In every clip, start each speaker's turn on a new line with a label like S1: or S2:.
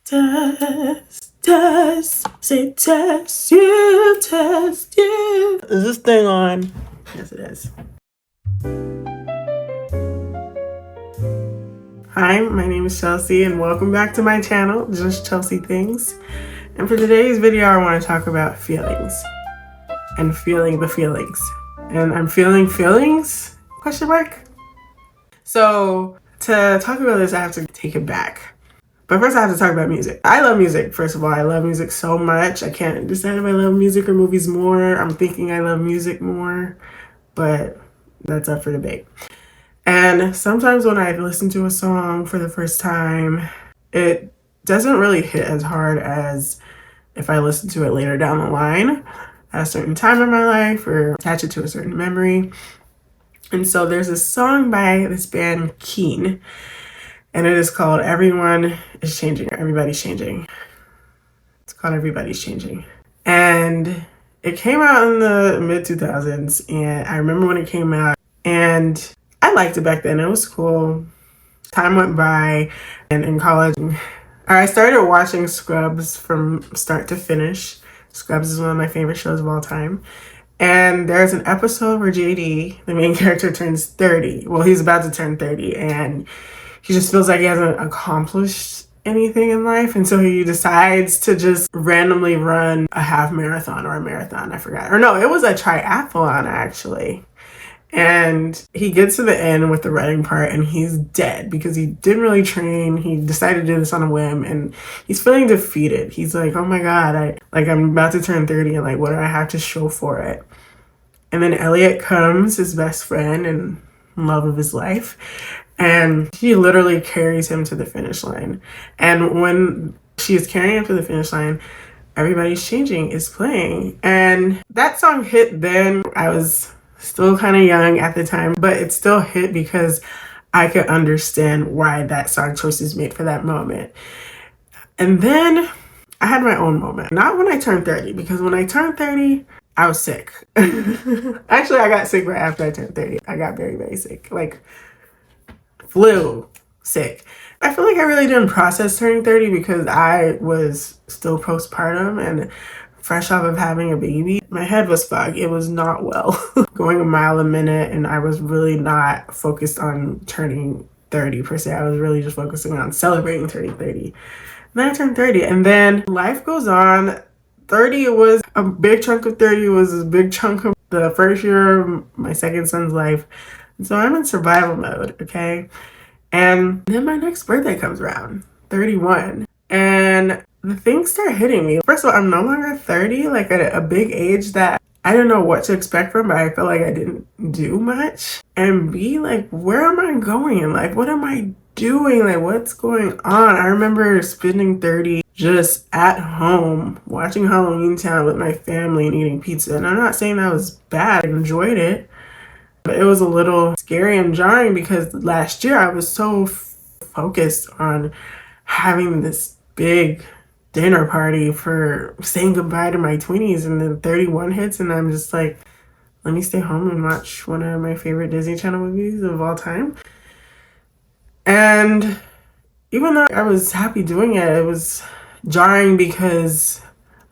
S1: Test, test, say test you, test you. Is this thing on? Yes, it is. Hi, my name is Chelsea and welcome back to my channel, Just Chelsea Things. And for today's video, I want to talk about feelings and feeling the feelings. And I'm feeling feelings? Question mark? So to talk about this, I have to take it back. But first I have to talk about music. I love music, first of all. I love music so much. I can't decide if I love music or movies more. I'm thinking I love music more, but that's up for debate. And sometimes when I listen to a song for the first time, it doesn't really hit as hard as if I listen to it later down the line at a certain time in my life or attach it to a certain memory. And so there's a song by this band Keane, and it is called Everyone is Changing. Everybody's Changing. It's called Everybody's Changing. And it came out in the mid-2000s, and I remember when it came out, and I liked it back then. It was cool. Time went by, and in college, I started watching Scrubs from start to finish. Scrubs is one of my favorite shows of all time. And there's an episode where JD, the main character, turns 30. Well, he's about to turn 30, and he just feels like he hasn't accomplished anything in life. And so he decides to just randomly run a half marathon or a marathon, I forgot. Or no, it was a triathlon, actually. And he gets to the end with the running part and he's dead because he didn't really train. He decided to do this on a whim and he's feeling defeated. He's like, oh my God, I'm about to turn 30 and like, what do I have to show for it? And then Elliot comes, his best friend and love of his life, and she literally carries him to the finish line. And when she is carrying him to the finish line, Everybody's Changing is playing. And that song hit then. I was still kind of young at the time, but it still hit because I could understand why that song choice is made for that moment. And then I had my own moment. Not when I turned 30, because when I turned 30, I was sick. Actually, I got sick right after I turned 30. I got very, very sick. Like flu sick. I feel like I really didn't process turning 30 because I was still postpartum and fresh off of having a baby. My head was fogged. It was not well. Going a mile a minute, and I was really not focused on turning 30 per se. I was really just focusing on celebrating turning 30. And then I turned 30, and then life goes on. 30 was a big chunk of 30 was a big chunk of the first year of my second son's life. And so I'm in survival mode, okay? And then my next birthday comes around, 31. And the things start hitting me. First of all, I'm no longer 30, like at a big age that I didn't know what to expect from, but I felt like I didn't do much. And B, like, where am I going in life? What am I doing? Like, what's going on? I remember spending 30 just at home, watching Halloween Town with my family and eating pizza. And I'm not saying that was bad. I enjoyed it. But it was a little scary and jarring because last year I was so focused on having this big dinner party for saying goodbye to my 20s, and then 31 hits and I'm just like, let me stay home and watch one of my favorite Disney Channel movies of all time. And even though I was happy doing it, it was jarring because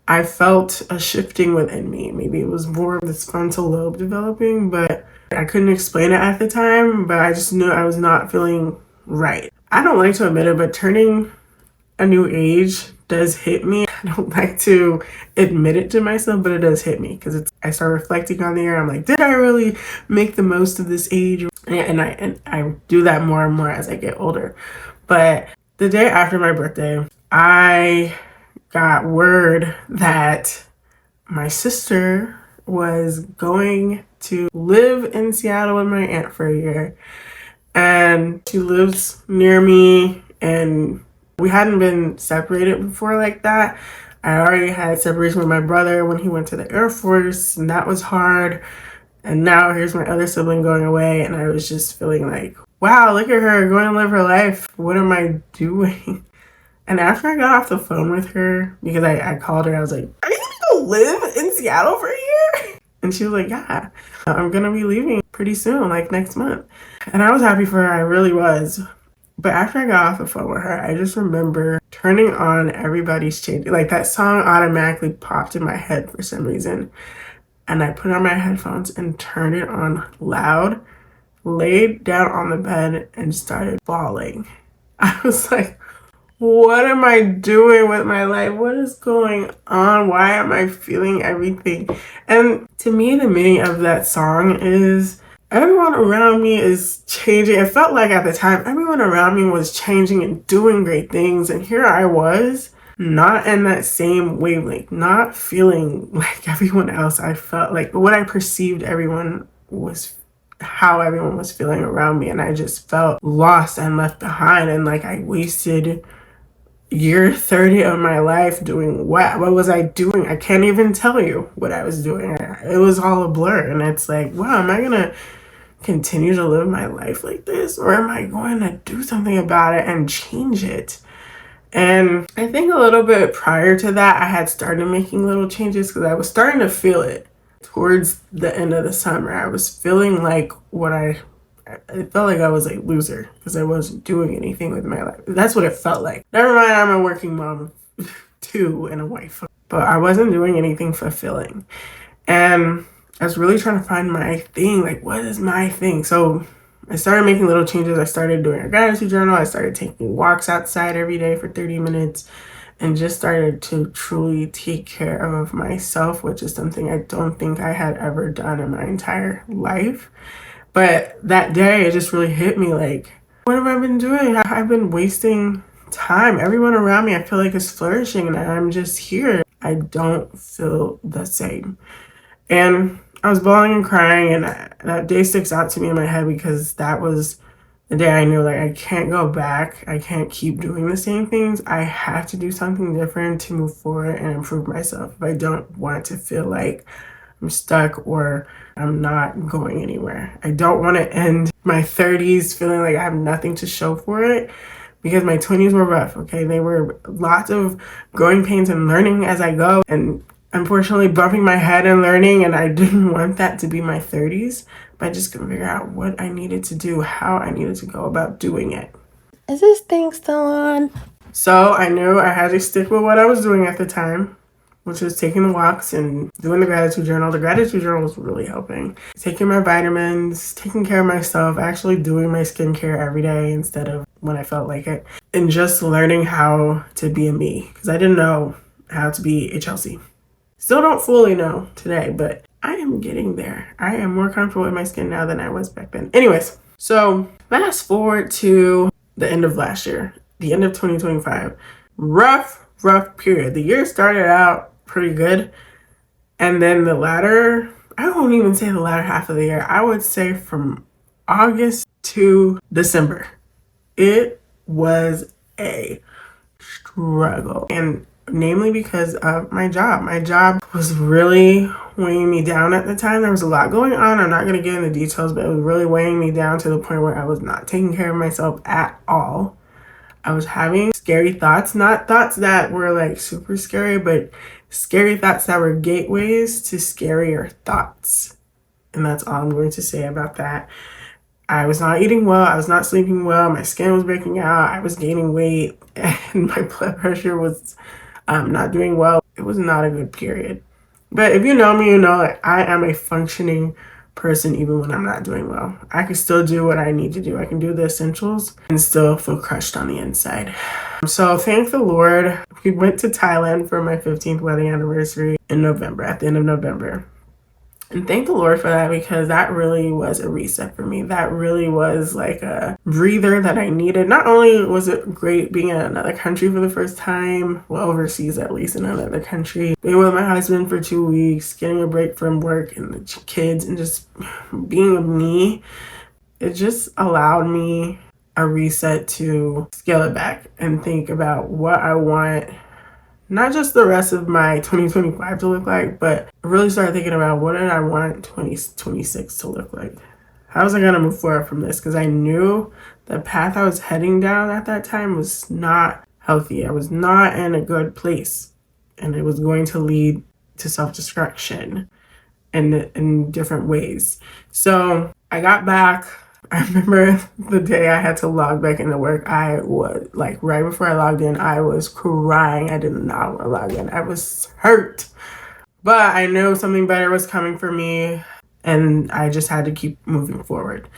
S1: I felt a shifting within me. Maybe it was more of this frontal lobe developing, but I couldn't explain it at the time, but I just knew I was not feeling right. I don't like to admit it, but turning a new age does hit me. I don't like to admit it to myself, but it does hit me because I start reflecting on the year. I'm like, did I really make the most of this age? And I do that more and more as I get older. But the day after my birthday, I got word that my sister was going to live in Seattle with my aunt for a year. And she lives near me, and we hadn't been separated before like that. I already had separation with my brother when he went to the Air Force, and that was hard. And now here's my other sibling going away, and I was just feeling like, wow, look at her going to live her life. What am I doing? And after I got off the phone with her, because I called her, I was like, are you gonna go live in Seattle for a year? And she was like, yeah, I'm gonna be leaving pretty soon, like next month. And I was happy for her, I really was. But after I got off the phone with her, I just remember turning on Everybody's Changing. Like that song automatically popped in my head for some reason. And I put on my headphones and turned it on loud, laid down on the bed and started bawling. I was like, what am I doing with my life? What is going on? Why am I feeling everything? And to me, the meaning of that song is everyone around me is changing. It felt like at the time, everyone around me was changing and doing great things. And here I was, not in that same wavelength, not feeling like everyone else. I felt like what I perceived everyone was how everyone was feeling around me. And I just felt lost and left behind. And like I wasted year 30 of my life doing what? What was I doing? I can't even tell you what I was doing. It was all a blur. And it's like, wow, am I going to continue to live my life like this? Or am I going to do something about it and change it? And I think a little bit prior to that, I had started making little changes because I was starting to feel it towards the end of the summer. I was feeling like I felt like I was a loser because I wasn't doing anything with my life. That's what it felt like. Never mind, I'm a working mom too and a wife. But I wasn't doing anything fulfilling. And I was really trying to find my thing. Like, what is my thing? So I started making little changes. I started doing a gratitude journal. I started taking walks outside every day for 30 minutes and just started to truly take care of myself, which is something I don't think I had ever done in my entire life. But that day, it just really hit me like, what have I been doing? I've been wasting time. Everyone around me, I feel like, is flourishing, and I'm just here. I don't feel the same. And I was bawling and crying, and that day sticks out to me in my head because that was the day I knew, like, I can't go back. I can't keep doing the same things. I have to do something different to move forward and improve myself if I don't want to feel like I'm stuck or I'm not going anywhere. I don't want to end my 30s feeling like I have nothing to show for it because my 20s were rough, okay? They were lots of growing pains and learning as I go and unfortunately bumping my head and learning, and I didn't want that to be my 30s, but I just couldn't figure out what I needed to do, how I needed to go about doing it. Is this thing still on? So I knew I had to stick with what I was doing at the time, which was taking the walks and doing the gratitude journal. The gratitude journal was really helping. Taking my vitamins, taking care of myself, actually doing my skincare every day instead of when I felt like it. And just learning how to be a me, because I didn't know how to be a Chelsea. Still don't fully know today, but I am getting there. I am more comfortable with my skin now than I was back then. Anyways, so fast forward to the end of last year, the end of 2025. Rough period. The year started out pretty good. And then I won't even say the latter half of the year. I would say from August to December, it was a struggle. And namely because of my job. My job was really weighing me down at the time. There was a lot going on. I'm not going to get into details, but it was really weighing me down to the point where I was not taking care of myself at all. I was having scary thoughts, not thoughts that were like super scary, but scary thoughts that were gateways to scarier thoughts. And that's all I'm going to say about that. I was not eating well. I was not sleeping well. My skin was breaking out. I was gaining weight and my blood pressure was not doing well. It was not a good period. But if you know me, you know that I am a functioning person even when I'm not doing well. I can still do what I need to do. I can do the essentials and still feel crushed on the inside. So thank the Lord. We went to Thailand for my 15th wedding anniversary in November, at the end of November. And thank the Lord for that because that really was a reset for me. That really was like a breather that I needed. Not only was it great being in another country for the first time, well, overseas at least in another country, being with my husband for 2 weeks, getting a break from work and the kids and just being me, it just allowed me a reset to scale it back and think about what I want not just the rest of my 2025 to look like, but I really started thinking about what did I want 2026 to look like? How was I going to move forward from this? Because I knew the path I was heading down at that time was not healthy. I was not in a good place. And it was going to lead to self-destruction in different ways. So I got back I remember the day I had to log back into work, I was like, right before I logged in, I was crying. I did not want to log in. I was hurt. But I knew something better was coming for me, and I just had to keep moving forward.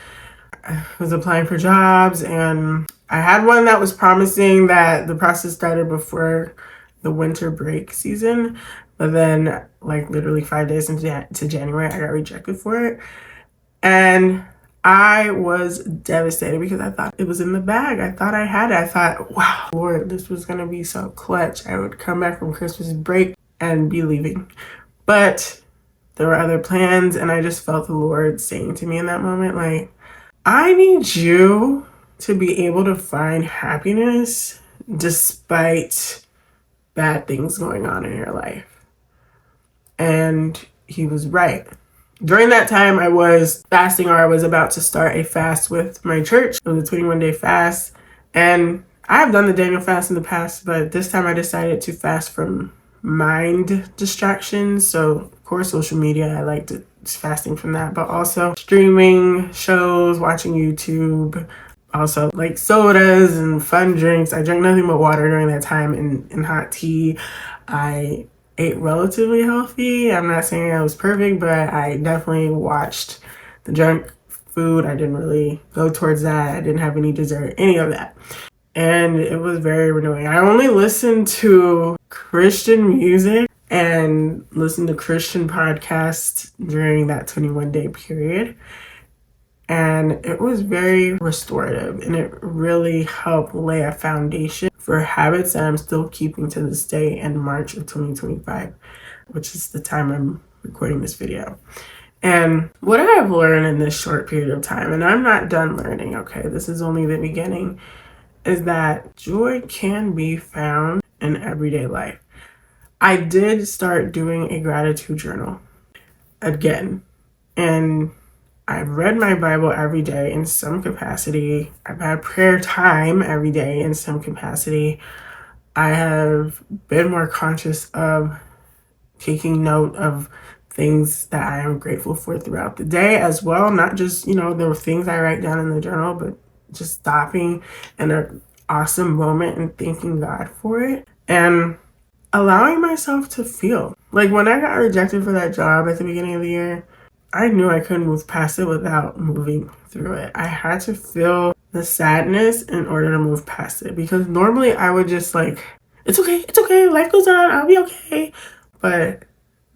S1: I was applying for jobs, and I had one that was promising that the process started before the winter break season. But then, like literally 5 days into January, I got rejected for it. And I was devastated because I thought it was in the bag. I thought I had it. I thought, wow, Lord, this was going to be so clutch. I would come back from Christmas break and be leaving. But there were other plans, and I just felt the Lord saying to me in that moment, like, I need you to be able to find happiness despite bad things going on in your life. And he was right. During that time, I was fasting, or I was about to start a fast with my church. It was a 21-day fast. And I have done the Daniel fast in the past, but this time I decided to fast from mind distractions. So, of course, social media, I liked fasting from that, but also streaming shows, watching YouTube, also like sodas and fun drinks. I drank nothing but water during that time, and hot tea. I ate relatively healthy. I'm not saying I was perfect, but I definitely watched the junk food. I didn't really go towards that. I didn't have any dessert, any of that. And it was very renewing. I only listened to Christian music and listened to Christian podcasts during that 21-day period. And it was very restorative, and it really helped lay a foundation for habits that I'm still keeping to this day in March of 2025, which is the time I'm recording this video. And what I have learned in this short period of time, and I'm not done learning, okay, this is only the beginning, is that joy can be found in everyday life. I did start doing a gratitude journal again, and I've read my Bible every day in some capacity. I've had prayer time every day in some capacity. I have been more conscious of taking note of things that I am grateful for throughout the day as well. Not just, the things I write down in the journal, but just stopping in an awesome moment and thanking God for it. And allowing myself to feel. Like when I got rejected for that job at the beginning of the year, I knew I couldn't move past it without moving through it. I had to feel the sadness in order to move past it, because normally I would just like, it's okay, life goes on, I'll be okay. But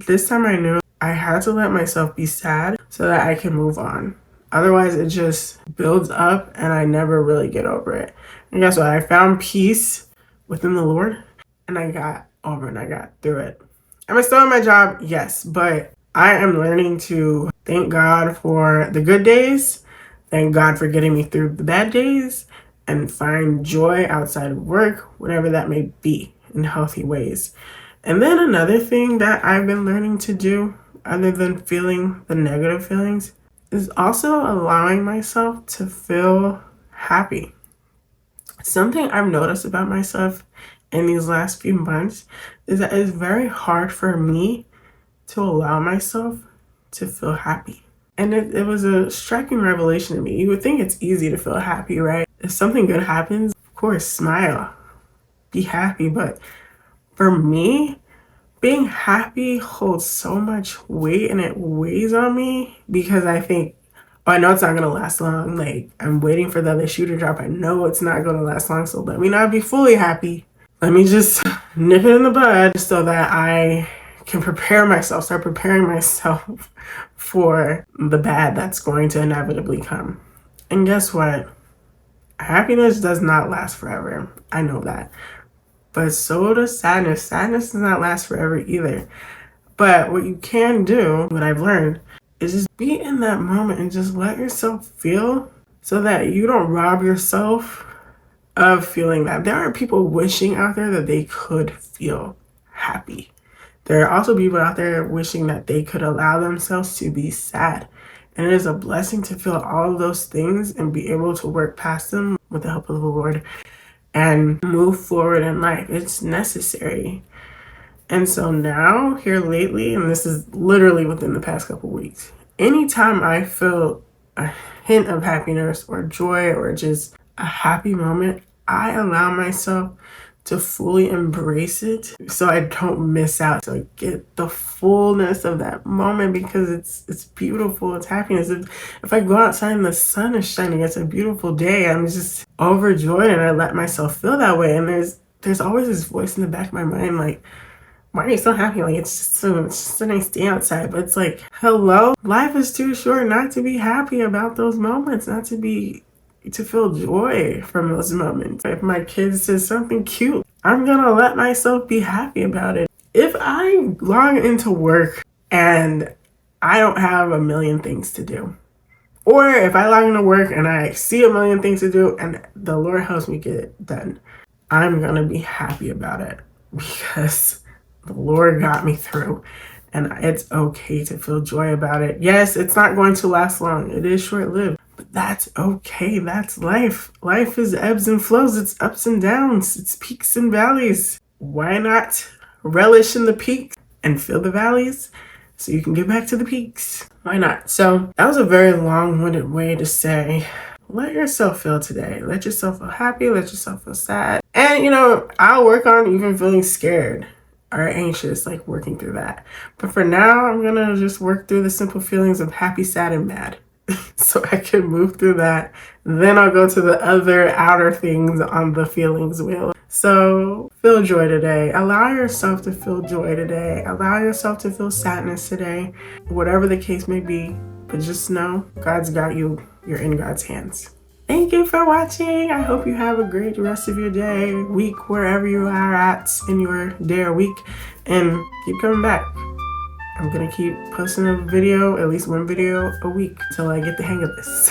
S1: this time I knew I had to let myself be sad so that I can move on. Otherwise, it just builds up and I never really get over it. And guess what? I found peace within the Lord, and I got over and I got through it. Am I still in my job? Yes, but I am learning to thank God for the good days, thank God for getting me through the bad days, and find joy outside of work, whatever that may be, in healthy ways. And then another thing that I've been learning to do, other than feeling the negative feelings, is also allowing myself to feel happy. Something I've noticed about myself in these last few months is that it's very hard for me to allow myself to feel happy. And it was a striking revelation to me. You would think it's easy to feel happy, right? If something good happens, of course, smile, be happy. But for me, being happy holds so much weight, and it weighs on me because I think, oh, I know it's not going to last long. Like, I'm waiting for the other shoe to drop. I know it's not going to last long, so let me not be fully happy. Let me just nip it in the bud so that I can start preparing myself for the bad that's going to inevitably come. And guess what? Happiness does not last forever. I know that. But so does sadness. Sadness does not last forever either. But what you can do, what I've learned, is just be in that moment and just let yourself feel so that you don't rob yourself of feeling that. There are people wishing out there that they could feel happy. There are also people out there wishing that they could allow themselves to be sad. And it is a blessing to feel all of those things and be able to work past them with the help of the Lord and move forward in life. It's necessary. And so now, here lately, and this is literally within the past couple weeks, anytime I feel a hint of happiness or joy or just a happy moment, I allow myself to fully embrace it so I don't miss out, to get the fullness of that moment, because it's beautiful, it's happiness. If I go outside and the sun is shining, it's a beautiful day, I'm just overjoyed and I let myself feel that way. And there's always this voice in the back of my mind like, why are you so happy? Like, it's just a nice day outside. But it's like, hello? Life is too short not to be happy about those moments, not to feel joy from those moments. If my kid says something cute, I'm gonna let myself be happy about it. If I log into work and I don't have a million things to do, or if I log into work and I see a million things to do and the Lord helps me get it done, I'm gonna be happy about it because the Lord got me through. And it's okay to feel joy about it. Yes, it's not going to last long. It is short-lived. But that's okay. That's life. Life is ebbs and flows. It's ups and downs. It's peaks and valleys. Why not relish in the peaks and feel the valleys so you can get back to the peaks? Why not? So that was a very long-winded way to say, let yourself feel today. Let yourself feel happy. Let yourself feel sad. And, I'll work on even feeling scared or anxious, like working through that. But for now, I'm gonna just work through the simple feelings of happy, sad, and mad. So I can move through that. Then I'll go to the other outer things on the feelings wheel. So feel joy today. Allow yourself to feel joy today. Allow yourself to feel sadness today. Whatever the case may be. But just know God's got you. You're in God's hands. Thank you for watching. I hope you have a great rest of your day, week, wherever you are at in your day or week. And keep coming back. I'm going to keep posting a video, at least one video a week, till I get the hang of this.